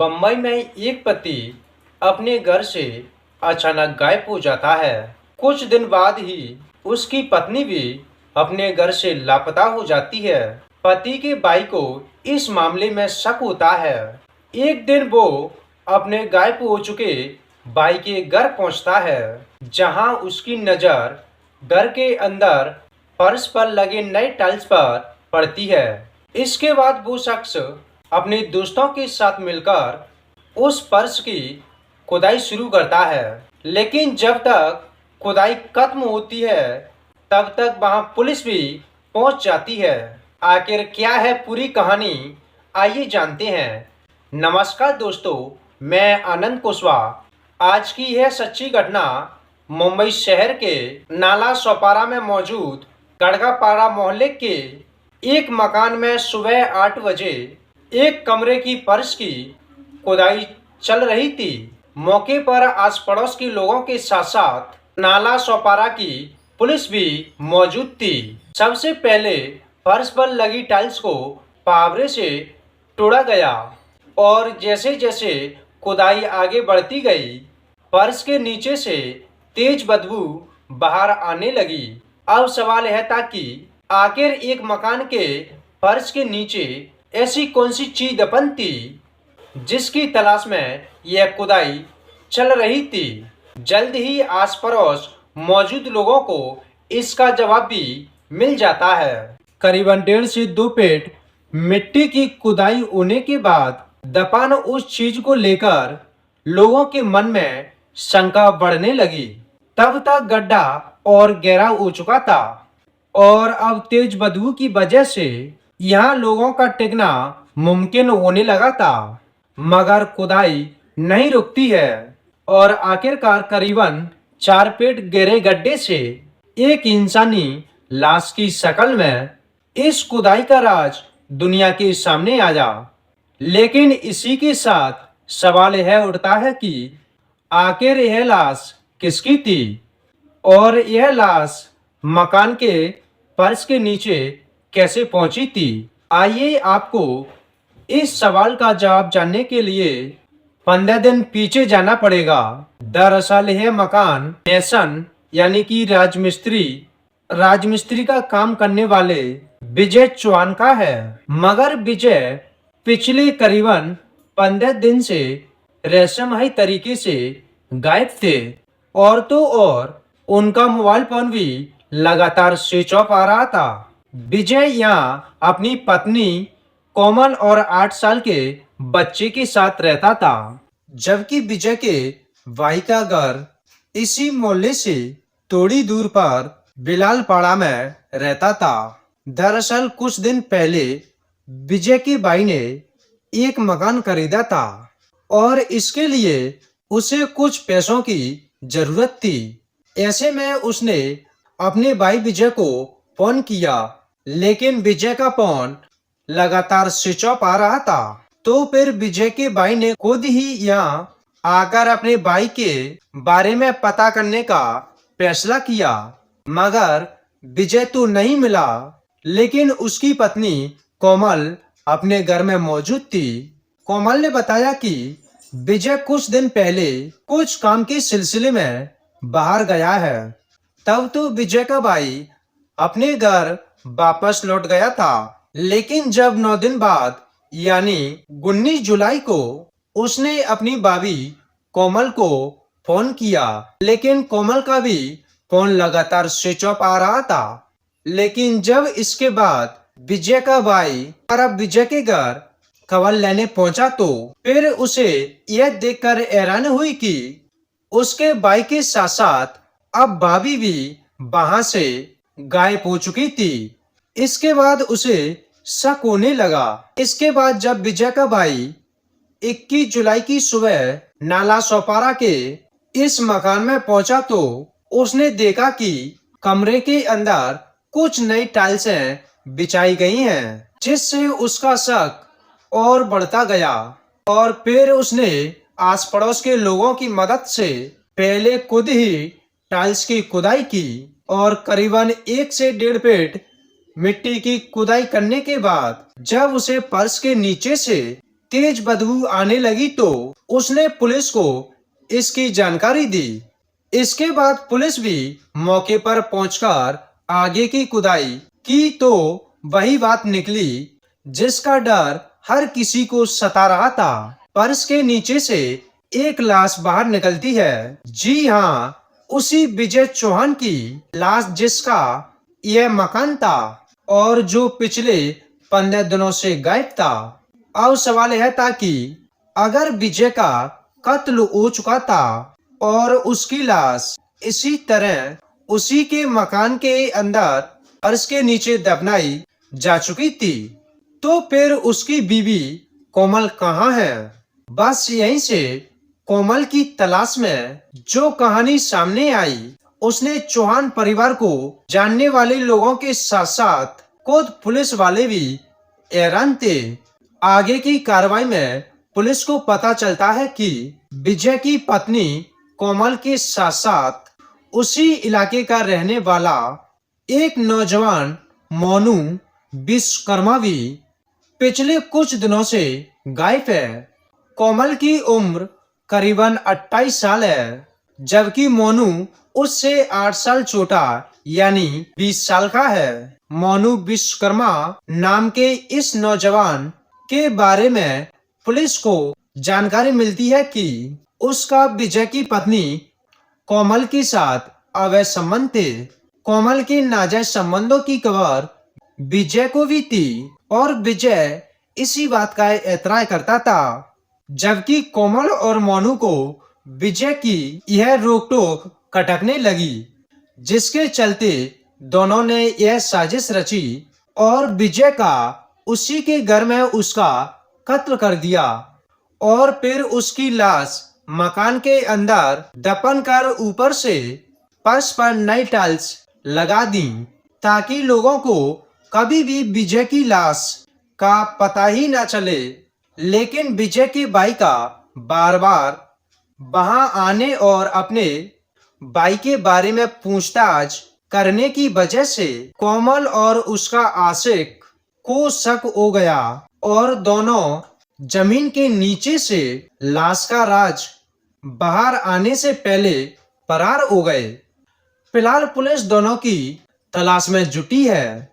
बम्बई में एक पति अपने घर से अचानक गायब हो जाता है। कुछ दिन बाद ही उसकी पत्नी भी अपने घर से लापता हो जाती है। पति के भाई को इस मामले में शक होता है। एक दिन वो अपने गायब हो चुके भाई के घर पहुंचता है, जहां उसकी नजर घर के अंदर फर्श पर लगे नए टाइल्स पर पड़ती है। इसके बाद वो शख्स अपने दोस्तों के साथ मिलकर उस फर्श की खुदाई शुरू करता है, लेकिन जब तक खुदाई खत्म होती है तब तक वहां पुलिस भी पहुंच जाती है। आखिर क्या है पूरी कहानी, आइए जानते हैं। नमस्कार दोस्तों, मैं आनंद कुशवाहा। आज की यह सच्ची घटना मुंबई शहर के नाला सोपारा में मौजूद गड़गापाड़ा मोहल्ले के एक मकान में सुबह 8 बजे एक कमरे की फर्श की खुदाई चल रही थी। मौके पर आस पड़ोस के लोगों के साथ साथ नाला सोपारा की पुलिस भी मौजूद थी। सबसे पहले फर्श पर लगी टाइल्स को पावरे से तोड़ा गया और जैसे जैसे खुदाई आगे बढ़ती गई, फर्श के नीचे से तेज बदबू बाहर आने लगी। अब सवाल यह था कि आखिर एक मकान के फर्श के नीचे ऐसी कौन सी चीज दफन थी जिसकी तलाश में यह खुदाई चल रही थी। जल्द ही आस पड़ोस मौजूद लोगों को इसका जवाब भी मिल जाता है। करीबन 1.5 से 2 फीट मिट्टी की खुदाई होने के बाद दफन उस चीज को लेकर लोगों के मन में शंका बढ़ने लगी। तब तक गड्ढा और गहरा हो चुका था और अब तेज बदबू की वजह से यहाँ लोगों का टिकना मुमकिन होने लगा था। मगर खुदाई नहीं रुकती है और आखिरकार करीबन 4 फीट गहरे गड्ढे से एक इंसानी लाश की शक्ल में इस खुदाई का राज दुनिया के सामने आया। लेकिन इसी के साथ सवाल यह उठता है कि आखिर यह लाश किसकी थी और यह लाश मकान के फर्श के नीचे कैसे पहुंची थी। आइए आपको इस सवाल का जवाब जानने के लिए 15 दिन पीछे जाना पड़ेगा। दरअसल यह मकान मेसन यानी कि राजमिस्त्री का काम करने वाले विजय चौहान का है। मगर विजय पिछले करीबन 15 दिन से रहस्यमयी तरीके से गायब थे और तो और उनका मोबाइल फोन भी लगातार स्विच ऑफ आ रहा था। विजय यहाँ अपनी पत्नी कोमल और 8 साल के बच्चे के साथ रहता था, जबकि विजय के भाई का घर इसी मोहल्ले से थोड़ी दूर पर बिलालपाड़ा में रहता था। दरअसल कुछ दिन पहले विजय के भाई ने एक मकान खरीदा था और इसके लिए उसे कुछ पैसों की जरूरत थी। ऐसे में उसने अपने भाई विजय को फोन किया, लेकिन विजय का फोन लगातार स्विच ऑफ आ रहा था। तो फिर विजय के भाई ने खुद ही यहाँ आकर अपने भाई के बारे में पता करने का फैसला किया। मगर विजय तो नहीं मिला, लेकिन उसकी पत्नी कोमल अपने घर में मौजूद थी। कोमल ने बताया कि विजय कुछ दिन पहले कुछ काम के सिलसिले में बाहर गया है। तब तो विजय का भाई अपने घर वापस लौट गया था, लेकिन जब 9 दिन बाद यानी 19 जुलाई को उसने अपनी भाभी कोमल को फोन किया, लेकिन कोमल का भी फोन लगातार स्विच ऑफ आ रहा था। लेकिन जब इसके बाद विजय का भाई अब विजय के घर खबर लेने पहुंचा तो फिर उसे यह देखकर हैरान हुई कि उसके भाई के साथ साथ अब भाभी भी वहां से गायब हो चुकी थी। इसके बाद उसे शक होने लगा। इसके बाद जब विजय का भाई 21 जुलाई की सुबह नाला सोपारा के इस मकान में पहुंचा तो उसने देखा कि कमरे के अंदर कुछ नई टाइल्सें बिछाई गई हैं, जिससे उसका शक और बढ़ता गया। और फिर उसने आस पड़ोस के लोगों की मदद से पहले खुद ही टाइल्स की खुदाई की और करीबन 1 से 1.5 फीट मिट्टी की खुदाई करने के बाद जब उसे फर्श के नीचे से तेज बदबू आने लगी तो उसने पुलिस को इसकी जानकारी दी। इसके बाद पुलिस भी मौके पर पहुंचकर आगे की खुदाई की तो वही बात निकली जिसका डर हर किसी को सता रहा था। पर्स के नीचे से एक लाश बाहर निकलती है। जी हाँ, उसी विजय चौहान की लाश जिसका यह मकान था और जो पिछले 15 दिनों से गायब था। अब सवाल यह था कि अगर विजय का कत्ल हो चुका था और उसकी लाश इसी तरह उसी के मकान के अंदर फर्श के नीचे दफनाई जा चुकी थी, तो फिर उसकी बीवी कोमल कहाँ है? बस यहीं से कोमल की तलाश में जो कहानी सामने आई, उसने चौहान परिवार को जानने वाले लोगों के साथ साथ खुद पुलिस वाले भी हैरान थे। आगे की कार्रवाई में पुलिस को पता चलता है कि विजय की पत्नी कोमल के साथ साथ उसी इलाके का रहने वाला एक नौजवान मोनू विश्वकर्मा भी पिछले कुछ दिनों से गायब है। कोमल की उम्र करीबन 28 साल है, जबकि मोनू उससे 8 साल छोटा यानी 20 साल का है। मोनू विश्वकर्मा नाम के इस नौजवान के बारे में पुलिस को जानकारी मिलती है कि उसका विजय की पत्नी कोमल के साथ अवैध संबंध थे। कोमल के नाजायज संबंधों की खबर विजय को भी थी और विजय इसी बात का एतराज करता था, जबकि कोमल और मोनू को विजय की यह रोक टोक खटकने लगी, जिसके चलते दोनों ने यह साजिश रची और विजय का उसी के घर में उसका कत्ल कर दिया और फिर उसकी लाश मकान के अंदर दफन कर ऊपर से फर्श पर नई टाइल्स लगा दी ताकि लोगों को कभी भी विजय की लाश का पता ही ना चले। लेकिन विजय के भाई का बार बार वहां आने और अपने भाई के बारे में पूछताछ करने की वजह से कोमल और उसका आशिक को शक हो गया और दोनों जमीन के नीचे से लाश का राज बाहर आने से पहले फरार हो गए। फिलहाल पुलिस दोनों की तलाश में जुटी है।